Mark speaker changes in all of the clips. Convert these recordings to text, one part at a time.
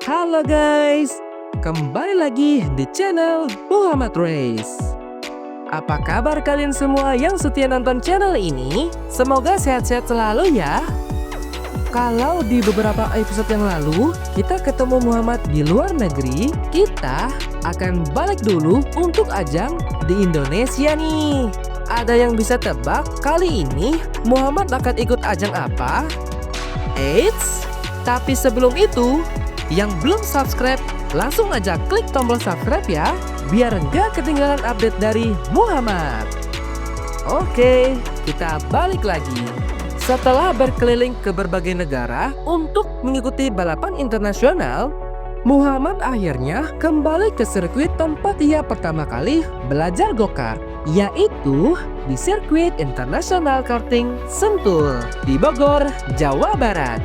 Speaker 1: Halo guys, kembali lagi di channel Muhammad Race. Apa kabar kalian semua yang setia nonton channel ini? Semoga sehat-sehat selalu ya. Kalau di beberapa episode yang lalu kita ketemu Muhammad di luar negeri, kita akan balik dulu untuk ajang di Indonesia nih. Ada yang bisa tebak kali ini Muhammad akan ikut ajang apa? Eits, tapi sebelum itu, yang belum subscribe, langsung aja klik tombol subscribe ya, biar nggak ketinggalan update dari Muhammad. Oke, kita balik lagi. Setelah berkeliling ke berbagai negara untuk mengikuti balapan internasional, Muhammad akhirnya kembali ke sirkuit tempat ia pertama kali belajar go-kart, yaitu di sirkuit internasional karting Sentul di Bogor, Jawa Barat.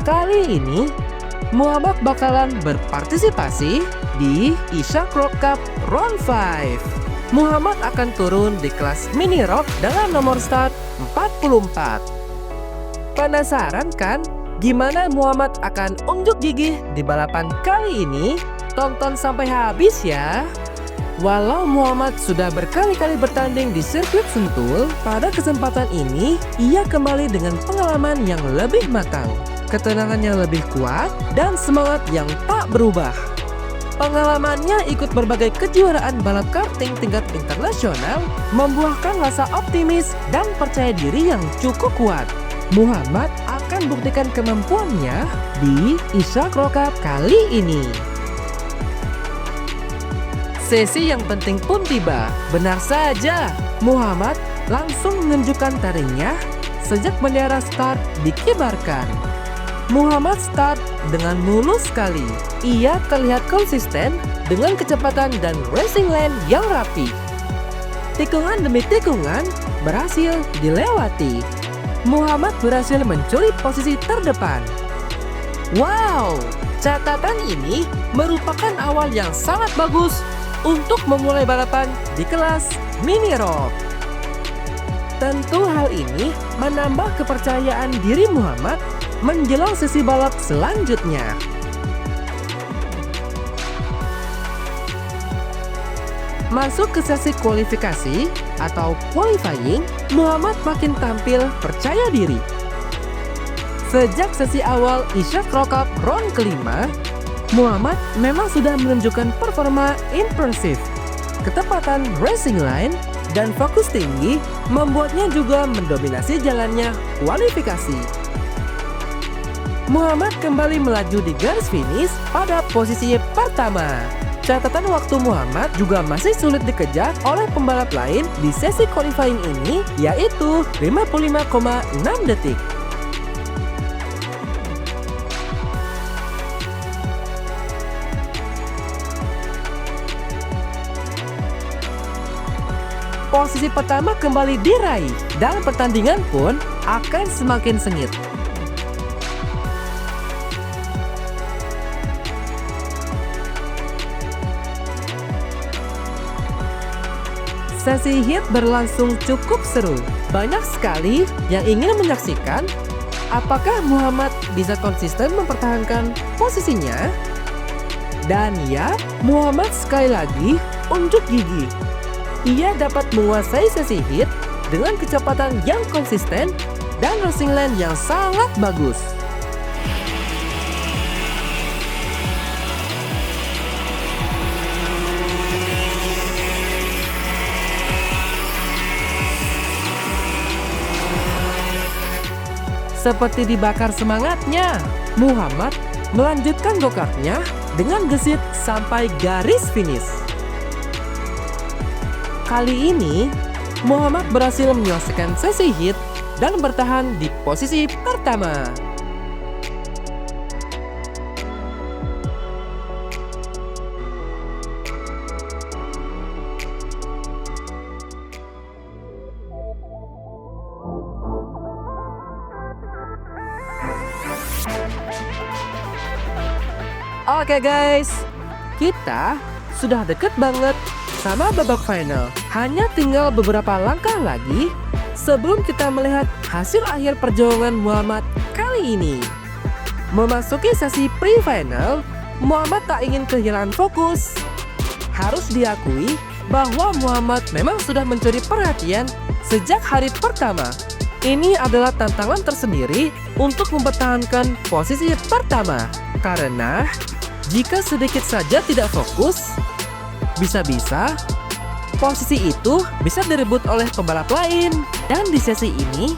Speaker 1: Kali ini Muhammad bakalan berpartisipasi di Asia Cross Cup Round 5. Muhammad akan turun di kelas mini rock dengan nomor start 44. Penasaran kan gimana Muhammad akan unjuk gigi di balapan kali ini? Tonton sampai habis ya. Walau Muhammad sudah berkali-kali bertanding di sirkuit Sentul, pada kesempatan ini ia kembali dengan pengalaman yang lebih matang, ketenangan yang lebih kuat, dan semangat yang tak berubah. Pengalamannya ikut berbagai kejuaraan balap karting tingkat internasional membuahkan rasa optimis dan percaya diri yang cukup kuat. Muhammad akan buktikan kemampuannya di Asia Cross Cup kali ini. Sesi yang penting pun tiba. Benar saja, Muhammad langsung menunjukkan taringnya sejak bendera start dikibarkan. Muhammad start dengan mulus sekali. Ia terlihat konsisten dengan kecepatan dan racing lane yang rapi. Tikungan demi tikungan berhasil dilewati. Muhammad berhasil mencuri posisi terdepan. Wow, catatan ini merupakan awal yang sangat bagus untuk memulai balapan di kelas mini rock. Tentu hal ini menambah kepercayaan diri Muhammad menjelang sesi balap selanjutnya. Masuk ke sesi kualifikasi atau qualifying, Muhammad makin tampil percaya diri. Sejak sesi awal Asia Cross Cup round kelima, Muhammad memang sudah menunjukkan performa impresif. Ketepatan racing line dan fokus tinggi membuatnya juga mendominasi jalannya kualifikasi. Muhammad kembali melaju di garis finish pada posisi pertama. Catatan waktu Muhammad juga masih sulit dikejar oleh pembalap lain di sesi qualifying ini, yaitu 55,6 detik. Posisi pertama kembali diraih dan pertandingan pun akan semakin sengit. Sesi hit berlangsung cukup seru. Banyak sekali yang ingin menyaksikan apakah Muhammad bisa konsisten mempertahankan posisinya. Dan ya, Muhammad sekali lagi unjuk gigi. Ia dapat menguasai sesi hit dengan kecepatan yang konsisten dan racing lane yang sangat bagus. Seperti dibakar semangatnya, Muhammad melanjutkan go-kartnya dengan gesit sampai garis finish. Kali ini, Muhammad berhasil menyelesaikan sesi hit dan bertahan di posisi pertama. Oke guys, kita sudah deket banget sama babak final. Hanya tinggal beberapa langkah lagi sebelum kita melihat hasil akhir perjuangan Muhammad kali ini. Memasuki sesi pre-final, Muhammad tak ingin kehilangan fokus. Harus diakui bahwa Muhammad memang sudah mencuri perhatian sejak hari pertama. Ini adalah tantangan tersendiri untuk mempertahankan posisi pertama. Karena jika sedikit saja tidak fokus, bisa-bisa posisi itu bisa direbut oleh pembalap lain. Dan di sesi ini,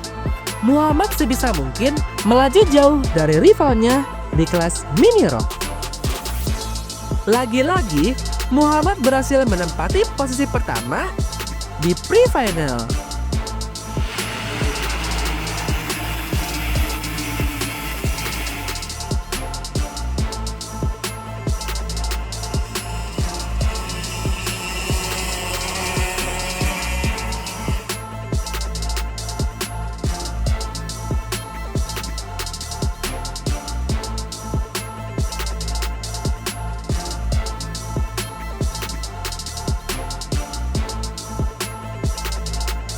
Speaker 1: Muhammad sebisa mungkin melaju jauh dari rivalnya di kelas mini rock. Lagi-lagi, Muhammad berhasil menempati posisi pertama di pre-final.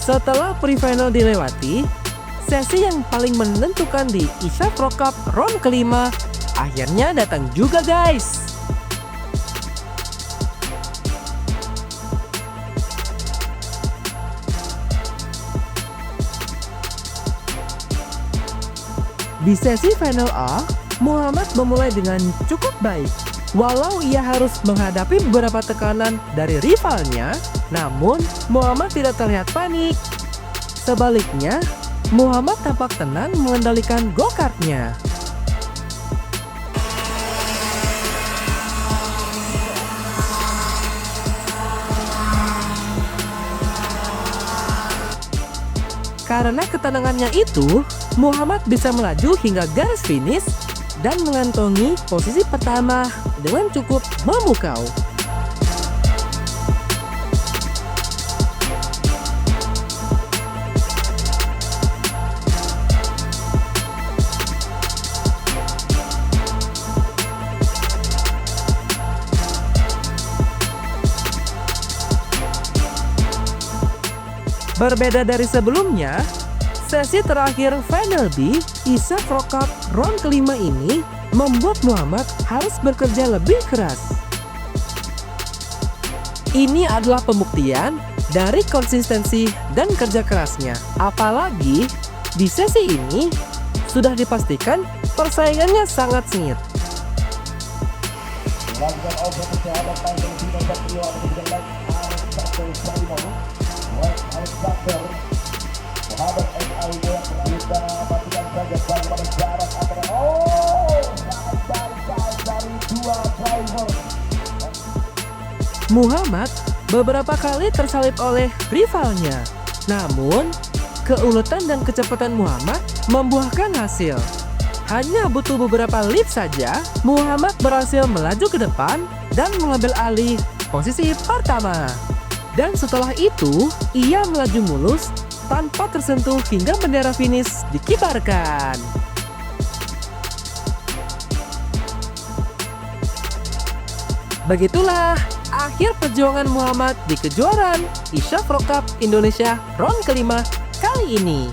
Speaker 1: Setelah pre-final dilewati, sesi yang paling menentukan di ISHA Pro Cup round kelima akhirnya datang juga guys. Di sesi final A, Muhammad memulai dengan cukup baik. Walau ia harus menghadapi beberapa tekanan dari rivalnya, namun Muhammad tidak terlihat panik. Sebaliknya, Muhammad tampak tenang mengendalikan go-kartnya. Karena ketenangannya itu, Muhammad bisa melaju hingga garis finish dan mengantongi posisi pertama dengan cukup memukau. Berbeda dari sebelumnya, sesi terakhir Final B ISHA Pro Cup round kelima ini membuat Muhammad harus bekerja lebih keras. Ini adalah pembuktian dari konsistensi dan kerja kerasnya. Apalagi di sesi ini sudah dipastikan persaingannya sangat sengit. Muhammad beberapa kali tersalip oleh rivalnya. Namun, keuletan dan kecepatan Muhammad membuahkan hasil. Hanya butuh beberapa lap saja, Muhammad berhasil melaju ke depan dan mengambil alih posisi pertama. Dan setelah itu, ia melaju mulus tanpa tersentuh hingga bendera finish dikibarkan. Begitulah akhir perjuangan Muhammad di kejuaraan ISHA Pro Cup Indonesia round kelima kali ini.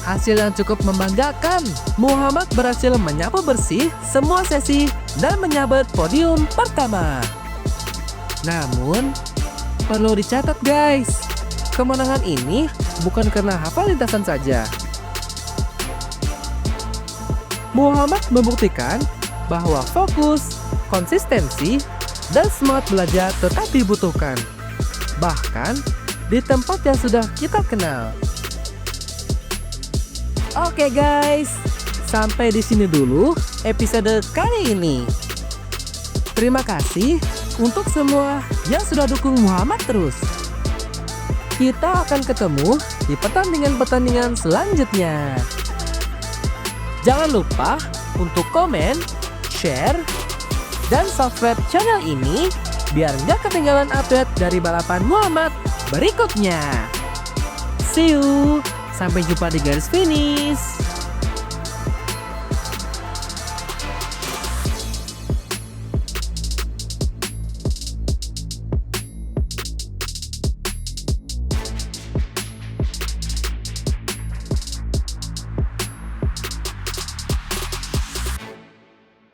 Speaker 1: Hasil yang cukup membanggakan, Muhammad berhasil menyapu bersih semua sesi dan menyabet podium pertama. Namun, perlu dicatat guys, kemenangan ini bukan karena hafal lintasan saja. Muhammad membuktikan bahwa fokus, konsistensi, dan semangat belajar tetap dibutuhkan. Bahkan, di tempat yang sudah kita kenal. Oke guys, sampai di sini dulu episode kali ini. Terima kasih untuk semua yang sudah dukung Muhammad terus. Kita akan ketemu di pertandingan-pertandingan selanjutnya. Jangan lupa untuk komen, share, dan subscribe channel ini biar nggak ketinggalan update dari balapan Muhammad berikutnya. See you! Sampai jumpa di garis finish.